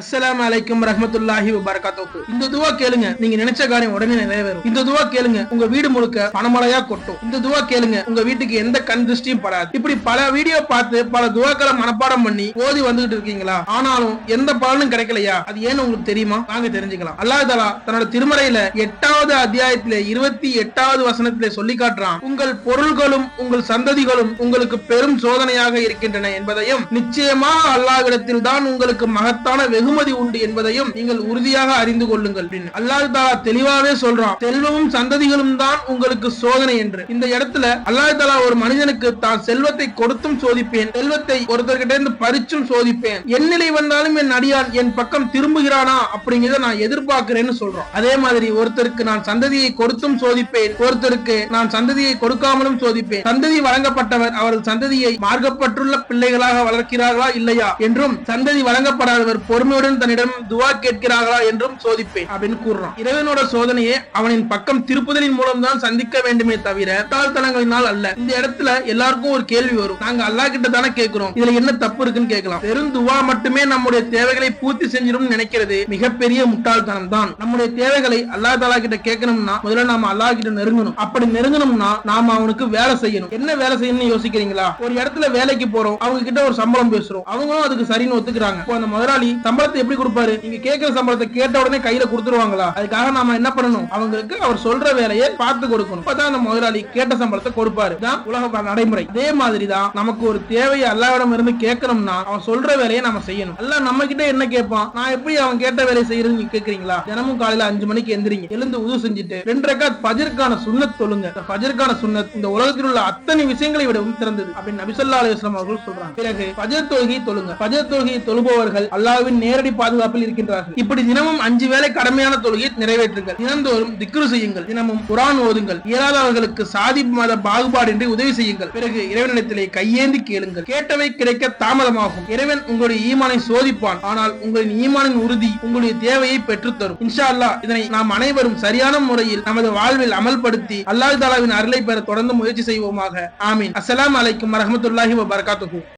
அஸ்ஸலாமு அலைக்கும் வரஹ்மத்துல்லாஹி வபரகாத்துஹு. இந்த துவா கேளுங்க, நீங்க நினைச்ச காரியம் உடனே நிறைவேறும். இந்த துவா கேளுங்க, உங்க வீடு முழுக்க பணமழையா கொட்டும். இந்த துவா கேளுங்க, உங்க வீட்டுக்கு எந்த கண் திருஷ்டியும் படாது. இப்படி பல வீடியோ பார்த்து பல துவாக்களை மனப்பாடம் பண்ணி ஓதி வந்துகிட்டு இருக்கீங்களா? ஆனாலும் எந்த பலனும் கிடைக்கலையா? அது ஏன்னு உங்களுக்கு தெரியுமா? வாங்க தெரிஞ்சுக்கலாம். அல்லாஹ் தஆலா தன்னோட திருமறையில 8வது அத்தியாயத்திலே 28வது வசனத்திலே சொல்லி காட்டுறான், உங்கள் பொருள்களும் உங்கள் சந்ததிகளும் உங்களுக்கு பெரும் சோதனையாக இருக்கின்றன என்பதையும், நிச்சயமாக அல்லாஹ்விடத்தில் தான் உங்களுக்கு மகத்தான வெகுமதி உண்டு என்பதையும் நீங்கள் உறுதியாக அறிந்து கொள்ளுங்கள். அல்லாஹ் தஆலா தெளிவாவே சொல்றான், செல்வமும் சந்ததிகளும் தான் உங்களுக்கு சோதனை என்று. இந்த இடத்துல அல்லாஹ் தஆலா ஒரு மனிதனுக்கு தான் செல்வத்தை கொடுத்தும் சோதிப்பேன், செல்வத்தை ஒருத்தர்கிட்ட இருந்து பறிச்சும் சோதிப்பேன், என் நிலை வந்தாலும் என் அடியான் என் பக்கம் திரும்புகிறானா அப்படிங்கிறத நான் எதிர்பார்க்கிறேன்னு சொல்றோம். அதே மாதிரி ஒருத்தருக்கு நான் சந்ததியை கொடுத்தும் சோதிப்பேன், ஒருத்தருக்கு நான் சந்ததியை கொடுக்காமலும் சோதிப்பேன். சந்ததி வழங்கப்பட்டவர் அவரது சந்ததியை மார்க்கப்பட்டுள்ள பிள்ளைகளாக வளர்க்கிறார்களா இல்லையா என்றும், சந்ததி வழங்கப்படாதவர் பொறுமையுடன் தன்னிடம் துவா கேட்கிறார்களா என்றும் சோதிப்பேன் அப்படின்னு கூறுறான். இறைவனோட சோதனையே அவனின் பக்கம் திருப்புதலின் மூலம் தான் சந்திக்க வேண்டுமே தவிர முட்டாள்தனங்களினால் அல்ல. இந்த இடத்துல எல்லாருக்கும் ஒரு கேள்வி வரும், நாங்க அல்லாஹ் கிட்ட தானே கேட்கிறோம், இதுல என்ன தப்பு இருக்குன்னு கேட்கலாம். வெறும் துவா மட்டுமே நம்முடைய தேவைகளை பூர்த்தி செஞ்சிடும் நினைக்கிறது மிகப்பெரிய முட்டாள்தனம் தான். நம்முடைய தேவைகளை அல்லாஹ் தஆலா கிட்ட கேட்கணும்னா முதல்ல நாம அல்லாஹ் கிட்ட நெருங்கணும். அப்படி நெருங்கணும்னா நாம அவனுக்கு வேலை செய்யணும். என்ன வேலை செய்யணும்னு யோசிக்கிறீங்களா? ஒரு இடத்துல வேலைக்கு போறோம், அவங்க கிட்ட ஒரு சம்பளம் பேசுறோம், அவங்களும் அதுக்கு சரின்னு ஒத்துக்கிறாங்க. அந்த முதலாளி சம்பளத்தை எப்படி கொடுப்பாரு? நீங்க கேட்கிற சம்பளத்தை கேட்ட உடனே கையில கொடுத்துருவாங்களா? அதுக்காக நாம என்ன பண்ணணும்? அவங்களுக்கு அவர் சொல்ற வேலையை பார்த்து கொடுக்கணும். அப்பதான் அந்த முதலாளி கேட்ட சம்பளத்தை கொடுப்பாரு. உலக நடைமுறை. அதே மாதிரிதான் நமக்கு ஒரு தேவையை அல்லாஹ்விடம் இருந்து கேட்கணும்னா அவன் சொல்ற வேலையை நாம செய்யணும். அல்ல நம்ம கிட்ட என்ன கேட்பான்? நான் எப்படி அவன் கேட்ட வேலையை செய்யறது நீங்க கேக்குறீங்களா? தினமும் காலையில 5 மணிக்கு எந்திரிங்க, எழுந்து உது செஞ்சுட்டு 2 ரக்காத் ஃபஜ்ருக்கான சுன்னத் தொழுங்க. ஃபஜ்ருக்கான சுன்னத் இந்த உலகத்தில் உள்ள அத்தனை விஷயங்களை விடவும் சிறந்தது அப்படின்னு நபி ஸல்லல்லாஹு அலைஹி வஸல்லம் அவர்கள் சொல்றாங்க. பிறகு ஃபஜ்ர் தொழுகை தொழுங்க. ஃபஜ்ர் தொழுகை தொழுபவர்கள் அல்லாஹ்வின் நேரடி பாதுகாப்பில் இருக்கின்றார்கள். இப்படி தினமும் 5 வேளை கடமையான தொழுகையை நிறைவேற்றுங்கள். தினந்தோறும் திக்ரு செய்யுங்கள், தினமும் குர்ஆன் ஓதுங்கள், இயலாதவர்களுக்கு சாதி மத பாகுபாடின்றி உதவி செய்யுங்கள். பிறகு இறைவனிடத்திலே கையேந்தி கேளுங்கள், கேட்டவை கிடைக்க தாமதமாகும். இறைவன் உங்களுடைய ஈமானை சோதிப்பான், ஆனால் உங்களின் ஈமானின் உறுதி உங்களுடைய தேவையை பெற்றுத்தரும். இன்ஷா அல்லாஹ் இதனை நாம் அனைவரும் சரியான முறையில் நமது வாழ்வில் அமல்படுத்தி அல்லாஹ் தஆலாவின் அருளை பெற தொடர்ந்து முயற்சி செய்வோமாக. ஆமீன். அஸ்ஸலாமு அலைக்கும் வரஹ்மத்துல்லாஹி வபரகாத்துஹு.